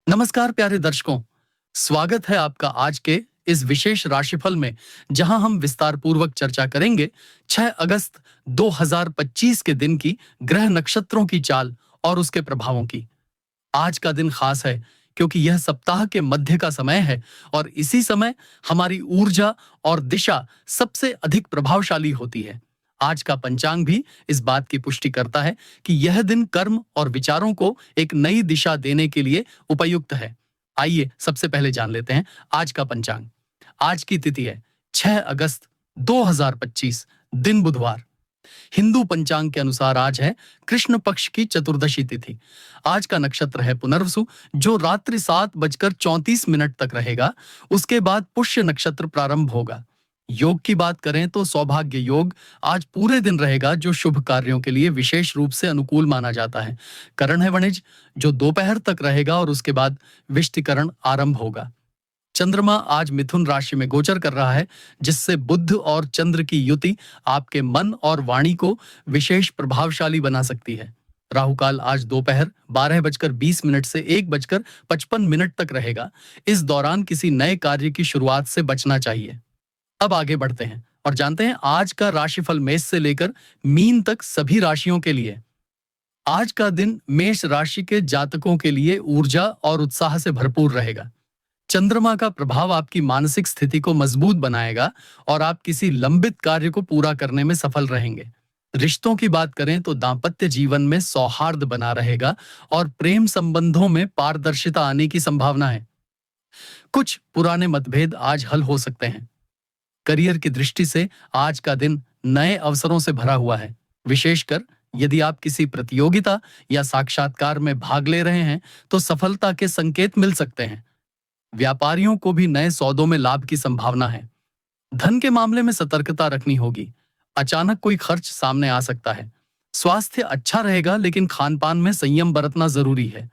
नमस्कार प्यारे दर्शकों, स्वागत है आपका आज के इस विशेष राशिफल में जहां हम विस्तार पूर्वक चर्चा करेंगे 6 अगस्त 2025 के दिन की ग्रह नक्षत्रों की चाल और उसके प्रभावों की। आज का दिन खास है क्योंकि यह सप्ताह के मध्य का समय है और इसी समय हमारी ऊर्जा और दिशा सबसे अधिक प्रभावशाली होती है। आज का पंचांग भी इस बात की पुष्टि करता है कि यह दिन कर्म और विचारों को एक नई दिशा देने के लिए उपयुक्त है। आइए सबसे पहले जान लेते हैं आज का पंचांग। आज की तिथि है 6 अगस्त 2025, दिन बुधवार। हिंदू पंचांग के अनुसार आज है कृष्ण पक्ष की चतुर्दशी तिथि। आज का नक्षत्र है पुनर्वसु, जो रात्रि 7:34 तक रहेगा। उसके बाद पुष्य नक्षत्र प्रारंभ होगा। योग की बात करें तो सौभाग्य योग आज पूरे दिन रहेगा, जो शुभ कार्यों के लिए विशेष रूप से अनुकूल माना जाता है। करण है वणिज, जो दोपहर तक रहेगा और उसके बाद विष्टिकरण आरंभ होगा। चंद्रमा आज मिथुन राशि में गोचर कर रहा है, जिससे बुध और चंद्र की युति आपके मन और वाणी को विशेष प्रभावशाली बना सकती है। राहुकाल आज दोपहर 12:20 से 1:55 तक रहेगा। इस दौरान किसी नए कार्य की शुरुआत से बचना चाहिए। अब आगे बढ़ते हैं और जानते हैं आज का राशिफल मेष से लेकर मीन तक सभी राशियों के लिए। आज का दिन मेष राशि के जातकों के लिए ऊर्जा और उत्साह से भरपूर रहेगा। चंद्रमा का प्रभाव आपकी मानसिक स्थिति को मजबूत बनाएगा और आप किसी लंबित कार्य को पूरा करने में सफल रहेंगे। रिश्तों की बात करें तो दांपत्य जीवन में सौहार्द बना रहेगा और प्रेम संबंधों में पारदर्शिता आने की संभावना है। कुछ पुराने मतभेद आज हल हो सकते हैं। करियर की दृष्टि से आज का दिन नए अवसरों से भरा हुआ है। विशेषकर यदि आप किसी प्रतियोगिता या साक्षात्कार में भाग ले रहे हैं तो सफलता के संकेत मिल सकते हैं। व्यापारियों को भी नए सौदों में लाभ की संभावना है। धन के मामले में सतर्कता रखनी होगी। अचानक कोई खर्च सामने आ सकता है। स्वास्थ्य अच्छा रहेगा, लेकिन खानपान में संयम बरतना जरूरी है।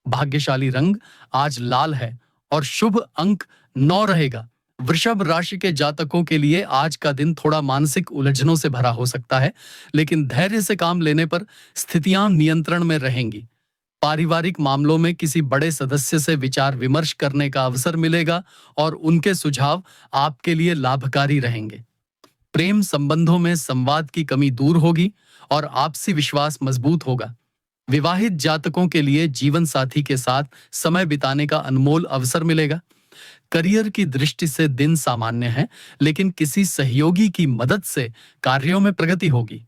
भाग्यशाली रंग आज लाल है और शुभ अंक 9 रहेगा। वृषभ राशि के जातकों के लिए आज का दिन थोड़ा मानसिक उलझनों से भरा हो सकता है, लेकिन धैर्य से काम लेने पर स्थितियां नियंत्रण में रहेंगी। पारिवारिक मामलों में किसी बड़े सदस्य से विचार विमर्श करने का अवसर मिलेगा और उनके सुझाव आपके लिए लाभकारी रहेंगे। प्रेम संबंधों में संवाद की कमी दूर होगी और आपसी विश्वास मजबूत होगा। विवाहित जातकों के लिए जीवन साथी के साथ समय बिताने का अनमोल अवसर मिलेगा। करियर की दृष्टि से दिन सामान्य है, लेकिन किसी सहयोगी की मदद से कार्यों में प्रगति होगी।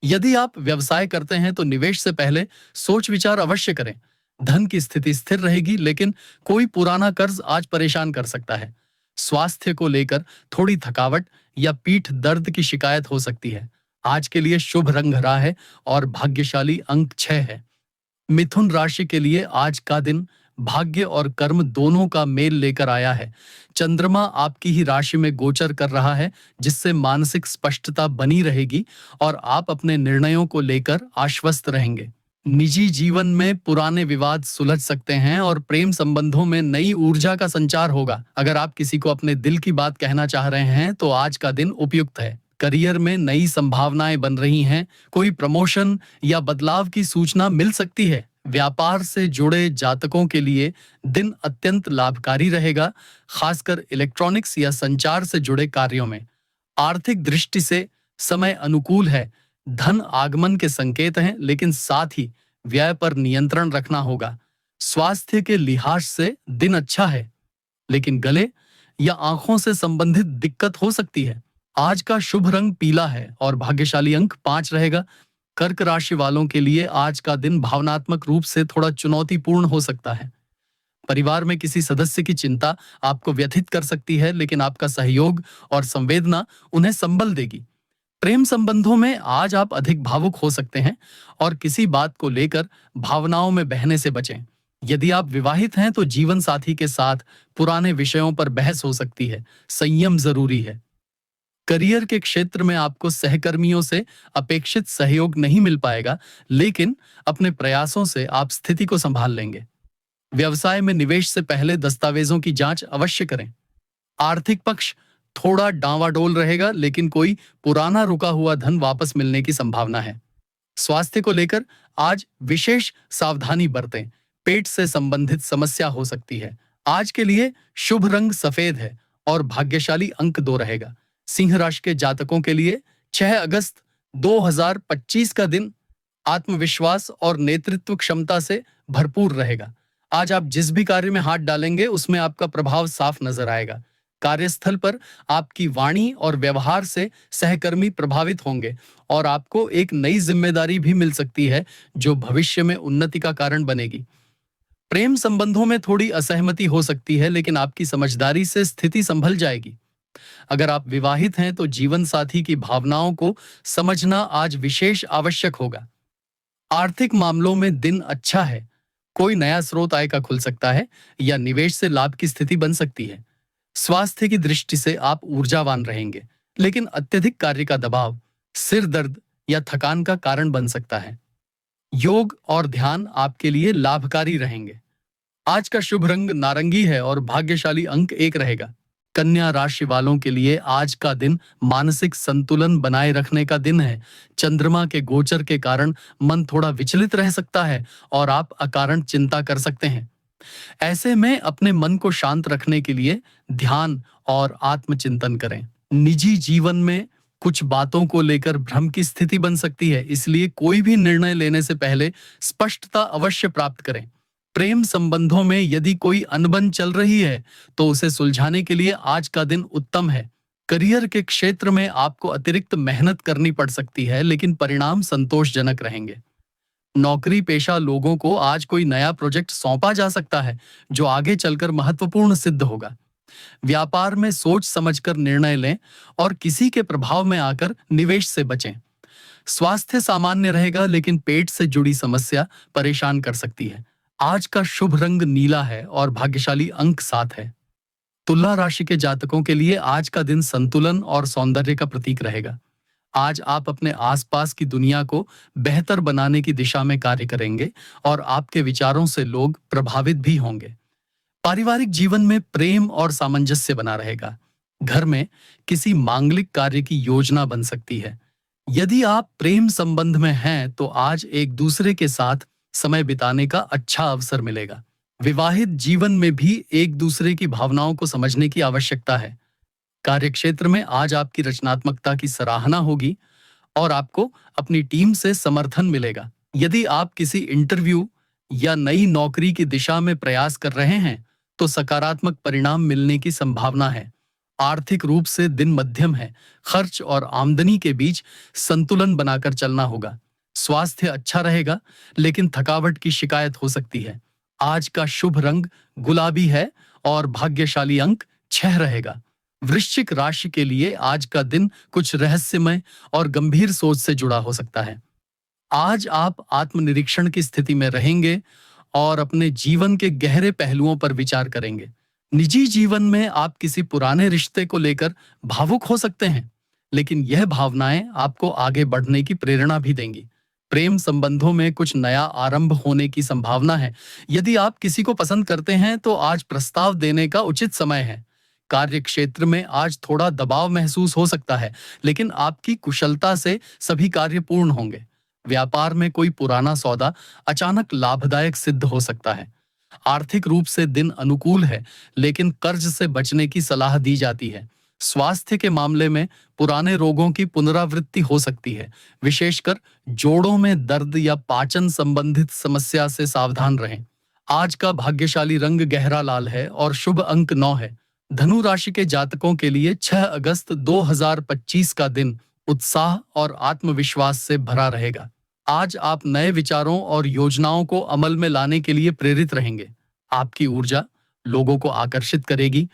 यदि आप व्यवसाय करते हैं तो निवेश से पहले सोच विचार अवश्य करें। धन की स्थिति स्थिर रहेगी, लेकिन कोई पुराना कर्ज आज परेशान कर सकता है। स्वास्थ्य को लेकर थोड़ी थकावट या पीठ दर्द की शिकायत हो सकती है। आज के लिए शुभ रंग हरा है और भाग्यशाली अंक 6 है। मिथुन राशि के लिए आज का दिन भाग्य और कर्म दोनों का मेल लेकर आया है। चंद्रमा आपकी ही राशि में गोचर कर रहा है, जिससे मानसिक स्पष्टता बनी रहेगी और आप अपने निर्णयों को लेकर आश्वस्त रहेंगे। निजी जीवन में पुराने विवाद सुलझ सकते हैं और प्रेम संबंधों में नई ऊर्जा का संचार होगा। अगर आप किसी को अपने दिल की बात कहना चाह रहे हैं तो आज का दिन उपयुक्त है। करियर में नई संभावनाएं बन रही हैं। कोई प्रमोशन या बदलाव की सूचना मिल सकती है। व्यापार से जुड़े जातकों के लिए दिन अत्यंत लाभकारी रहेगा, खासकर इलेक्ट्रॉनिक्स या संचार से जुड़े कार्यों में। आर्थिक दृष्टि से समय अनुकूल है। धन आगमन के संकेत हैं, लेकिन साथ ही व्यय पर नियंत्रण रखना होगा। स्वास्थ्य के लिहाज से दिन अच्छा है, लेकिन गले या आंखों से संबंधित दिक्कत हो सकती है। आज का शुभ रंग पीला है और भाग्यशाली अंक 5 रहेगा। कर्क राशि वालों के लिए आज का दिन भावनात्मक रूप से थोड़ा चुनौतीपूर्ण हो सकता है। परिवार में किसी सदस्य की चिंता आपको व्यथित कर सकती है, लेकिन आपका सहयोग और संवेदना उन्हें संबल देगी। प्रेम संबंधों में आज आप अधिक भावुक हो सकते हैं और किसी बात को लेकर भावनाओं में बहने से बचें। यदि आप विवाहित हैं तो जीवन साथी के साथ पुराने विषयों पर बहस हो सकती है। संयम जरूरी है। करियर के क्षेत्र में आपको सहकर्मियों से अपेक्षित सहयोग नहीं मिल पाएगा, लेकिन अपने प्रयासों से आप स्थिति को संभाल लेंगे। व्यवसाय में निवेश से पहले दस्तावेजों की जांच अवश्य करें। आर्थिक पक्ष थोड़ा डांवाडोल रहेगा, लेकिन कोई पुराना रुका हुआ धन वापस मिलने की संभावना है। स्वास्थ्य को लेकर आज विशेष सावधानी बरतें। पेट से संबंधित समस्या हो सकती है। आज के लिए शुभ रंग सफेद है और भाग्यशाली अंक 2 रहेगा। सिंह राशि के जातकों के लिए 6 अगस्त 2025 का दिन आत्मविश्वास और नेतृत्व क्षमता से भरपूर रहेगा। आज आप जिस भी कार्य में हाथ डालेंगे उसमें आपका प्रभाव साफ नजर आएगा। कार्यस्थल पर आपकी वाणी और व्यवहार से सहकर्मी प्रभावित होंगे और आपको एक नई जिम्मेदारी भी मिल सकती है जो भविष्य में उन्नति का कारण बनेगी। प्रेम संबंधों में थोड़ी असहमति हो सकती है, लेकिन आपकी समझदारी से स्थिति संभल जाएगी। अगर आप विवाहित हैं तो जीवन साथी की भावनाओं को समझना आज विशेष आवश्यक होगा। आर्थिक मामलों में दिन अच्छा है। कोई नया स्रोत आय का खुल सकता है या निवेश से लाभ की स्थिति बन सकती है। स्वास्थ्य की दृष्टि से आप ऊर्जावान रहेंगे, लेकिन अत्यधिक कार्य का दबाव सिर दर्द या थकान का कारण बन सकता है। योग और ध्यान आपके लिए लाभकारी रहेंगे। आज का शुभ रंग नारंगी है और भाग्यशाली अंक 1 रहेगा। कन्या राशि वालों के लिए आज का दिन मानसिक संतुलन बनाए रखने का दिन है। चंद्रमा के गोचर के कारण मन थोड़ा विचलित रह सकता है और आप अकारण चिंता कर सकते हैं। ऐसे में अपने मन को शांत रखने के लिए ध्यान और आत्मचिंतन करें। निजी जीवन में कुछ बातों को लेकर भ्रम की स्थिति बन सकती है, इसलिए कोई भी निर्णय लेने से पहले स्पष्टता अवश्य प्राप्त करें। प्रेम संबंधों में यदि कोई अनबन चल रही है तो उसे सुलझाने के लिए आज का दिन उत्तम है। करियर के क्षेत्र में आपको अतिरिक्त मेहनत करनी पड़ सकती है, लेकिन परिणाम संतोषजनक रहेंगे। नौकरी पेशा लोगों को आज कोई नया प्रोजेक्ट सौंपा जा सकता है जो आगे चलकर महत्वपूर्ण सिद्ध होगा। व्यापार में सोच समझकर निर्णय लें और किसी के प्रभाव में आकर निवेश से बचें। स्वास्थ्य सामान्य रहेगा, लेकिन पेट से जुड़ी समस्या परेशान कर सकती है। आज का शुभ रंग नीला है और भाग्यशाली अंक 7 है। तुला राशि के जातकों के लिए आज का दिन संतुलन और सौंदर्य का प्रतीक रहेगा। आज आप अपने आसपास की दुनिया को बेहतर बनाने की दिशा में कार्य करेंगे और आपके विचारों से लोग प्रभावित भी होंगे। पारिवारिक जीवन में प्रेम और सामंजस्य बना रहेगा। घर में किसी मांगलिक कार्य की योजना बन सकती है। यदि आप प्रेम संबंध में हैं तो आज एक दूसरे के साथ समय बिताने का अच्छा अवसर मिलेगा। विवाहित जीवन में भी एक दूसरे की भावनाओं को समझने की आवश्यकता है। कार्यक्षेत्र में आज आपकी रचनात्मकता की सराहना होगी और आपको अपनी टीम से समर्थन मिलेगा। यदि आप किसी इंटरव्यू या नई नौकरी की दिशा में प्रयास कर रहे हैं तो सकारात्मक परिणाम मिलने की संभावना है। आर्थिक रूप से दिन मध्यम है। खर्च और आमदनी के बीच संतुलन बनाकर चलना होगा। स्वास्थ्य अच्छा रहेगा, लेकिन थकावट की शिकायत हो सकती है। आज का शुभ रंग गुलाबी है और भाग्यशाली अंक 6 रहेगा। वृश्चिक राशि के लिए आज का दिन कुछ रहस्यमय और गंभीर सोच से जुड़ा हो सकता है। आज आप आत्मनिरीक्षण की स्थिति में रहेंगे और अपने जीवन के गहरे पहलुओं पर विचार करेंगे। निजी जीवन में आप किसी पुराने रिश्ते को लेकर भावुक हो सकते हैं, लेकिन यह भावनाएं आपको आगे बढ़ने की प्रेरणा भी देंगी। प्रेम संबंधों में कुछ नया आरंभ होने की संभावना है। यदि आप किसी को पसंद करते हैं तो आज प्रस्ताव देने का उचित समय है। कार्य क्षेत्र में आज थोड़ा दबाव महसूस हो सकता है, लेकिन आपकी कुशलता से सभी कार्य पूर्ण होंगे। व्यापार में कोई पुराना सौदा अचानक लाभदायक सिद्ध हो सकता है। आर्थिक रूप से दिन अनुकूल है, लेकिन कर्ज से बचने की सलाह दी जाती है। स्वास्थ्य के मामले में पुराने रोगों की पुनरावृत्ति हो सकती है। विशेषकर जोड़ों में दर्द या पाचन संबंधित समस्या से सावधान रहें। आज का भाग्यशाली रंग गहरा लाल है और शुभ अंक 9 है। धनु राशि के जातकों के लिए 6 अगस्त 2025 का दिन उत्साह और आत्मविश्वास से भरा रहेगा। आज आप नए विचारों और योजनाओं को अमल में लाने के लिए प्रेरित रहेंगे। आपकी ऊर्जा लोगों को आकर्षित करेगी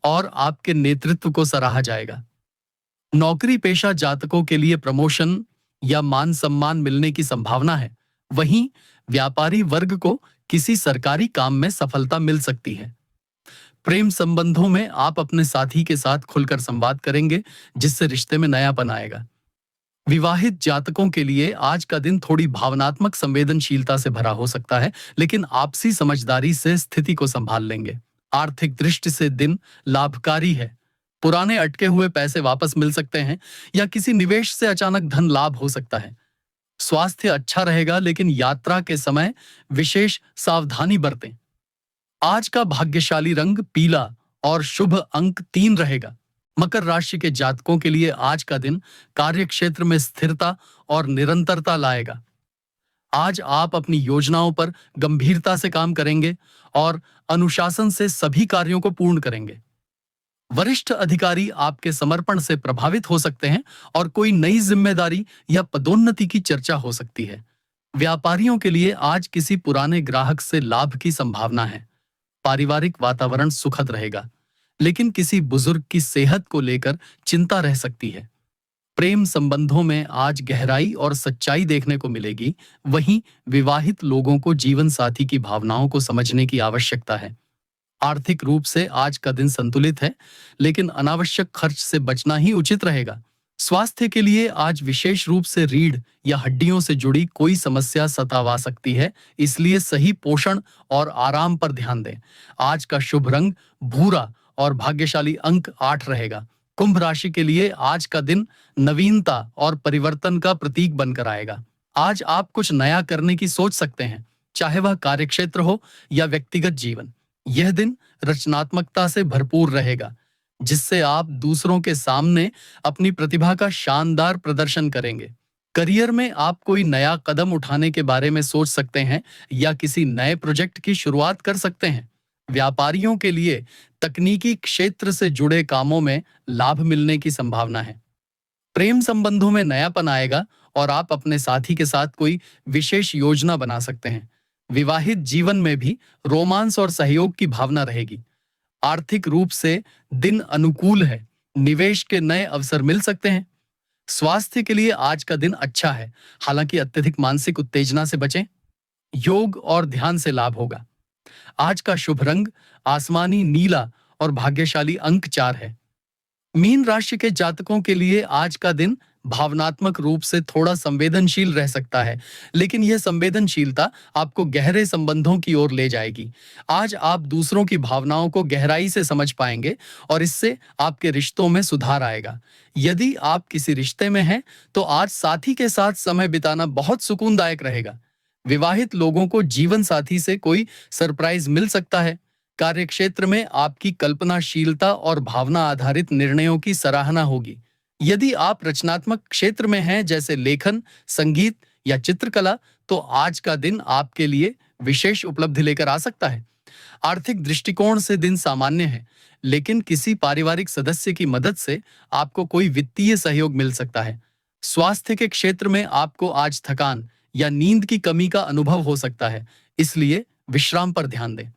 और आपके नेतृत्व को सराहा जाएगा। नौकरी पेशा जातकों के लिए प्रमोशन या मान सम्मान मिलने की संभावना है। वहीं व्यापारी वर्ग को किसी सरकारी काम में सफलता मिल सकती है। प्रेम संबंधों में आप अपने साथी के साथ खुलकर संवाद करेंगे, जिससे रिश्ते में नयापन आएगा। विवाहित जातकों के लिए आज का दिन थोड़ी भावनात्मक संवेदनशीलता से भरा हो सकता है, लेकिन आपसी समझदारी से स्थिति को संभाल लेंगे। आर्थिक दृष्टि से दिन लाभकारी है। पुराने अटके हुए पैसे वापस मिल सकते हैं या किसी निवेश से अचानक धन लाभ हो सकता है। स्वास्थ्य अच्छा रहेगा, लेकिन यात्रा के समय विशेष सावधानी बरतें। आज का भाग्यशाली रंग पीला और शुभ अंक 3 रहेगा। मकर राशि के जातकों के लिए आज का दिन कार्य क्षेत्र में स्थिरता और निरंतरता लाएगा। आज आप अपनी योजनाओं पर गंभीरता से काम करेंगे और अनुशासन से सभी कार्यों को पूर्ण करेंगे। वरिष्ठ अधिकारी आपके समर्पण से प्रभावित हो सकते हैं और कोई नई जिम्मेदारी या पदोन्नति की चर्चा हो सकती है। व्यापारियों के लिए आज किसी पुराने ग्राहक से लाभ की संभावना है। पारिवारिक वातावरण सुखद रहेगा, लेकिन किसी बुजुर्ग की सेहत को लेकर चिंता रह सकती है। प्रेम संबंधों में आज गहराई और सच्चाई देखने को मिलेगी। वहीं विवाहित लोगों को जीवन साथी की भावनाओं को समझने की आवश्यकता है। आर्थिक रूप से आज का दिन संतुलित है, लेकिन अनावश्यक खर्च से बचना ही उचित रहेगा। स्वास्थ्य के लिए आज विशेष रूप से रीढ़ या हड्डियों से जुड़ी कोई समस्या सतावा सकती है, इसलिए सही पोषण और आराम पर ध्यान दें। आज का शुभ रंग भूरा और भाग्यशाली अंक 8 रहेगा। कुंभ राशि के लिए आज का दिन नवीनता और परिवर्तन का प्रतीक बनकर आएगा। आज आप कुछ नया करने की सोच सकते हैं, चाहे वह कार्यक्षेत्र हो या व्यक्तिगत जीवन। यह दिन रचनात्मकता से भरपूर रहेगा, जिससे आप दूसरों के सामने अपनी प्रतिभा का शानदार प्रदर्शन करेंगे। करियर में आप कोई नया कदम उठाने के बारे में सोच सकते हैं या किसी नए प्रोजेक्ट की शुरुआत कर सकते हैं। व्यापारियों के लिए तकनीकी क्षेत्र से जुड़े कामों में लाभ मिलने की संभावना है। प्रेम संबंधों में नयापन आएगा और आप अपने साथी के साथ कोई विशेष योजना बना सकते हैं। विवाहित जीवन में भी रोमांस और सहयोग की भावना रहेगी। आर्थिक रूप से दिन अनुकूल है, निवेश के नए अवसर मिल सकते हैं। स्वास्थ्य के लिए आज का दिन अच्छा है, हालांकि अत्यधिक मानसिक उत्तेजना से बचें। योग और ध्यान से लाभ होगा। आज का शुभ रंग आसमानी नीला और भाग्यशाली अंक 4 है। मीन राशि के जातकों के लिए आज का दिन भावनात्मक रूप से थोड़ा संवेदनशील रह सकता है, लेकिन यह संवेदनशीलता आपको गहरे संबंधों की ओर ले जाएगी। आज आप दूसरों की भावनाओं को गहराई से समझ पाएंगे और इससे आपके रिश्तों में सुधार आएगा। यदि आप किसी रिश्ते में हैं, तो आज साथी के साथ समय बिताना बहुत सुकूनदायक रहेगा। विवाहित लोगों को जीवन साथी से कोई सरप्राइज मिल सकता है। कार्यक्षेत्र में आपकी कल्पनाशीलता और भावना आधारित निर्णयों की सराहना होगी। यदि आप रचनात्मक क्षेत्र में हैं, जैसे लेखन, संगीत या चित्रकला, तो आज का दिन आपके लिए विशेष उपलब्धि लेकर आ सकता है। आर्थिक दृष्टिकोण से दिन सामान्य है, लेकिन किसी पारिवारिक सदस्य की मदद से आपको कोई वित्तीय सहयोग मिल सकता है। स्वास्थ्य के क्षेत्र में आपको आज थकान या नींद की कमी का अनुभव हो सकता है, इसलिए विश्राम पर ध्यान दें।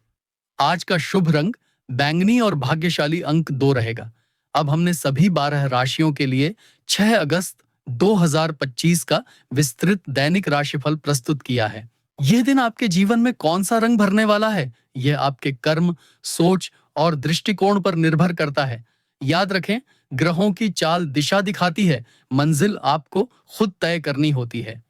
आज का शुभ रंग बैंगनी और भाग्यशाली अंक 2 रहेगा। अब हमने सभी 12 राशियों के लिए 6 अगस्त 2025 का विस्तृत दैनिक राशिफल प्रस्तुत किया है। यह दिन आपके जीवन में कौन सा रंग भरने वाला है, यह आपके कर्म, सोच और दृष्टिकोण पर निर्भर करता है। याद रखें, ग्रहों की चाल दिशा दिखाती है, मंजिल आपको खुद तय करनी होती है।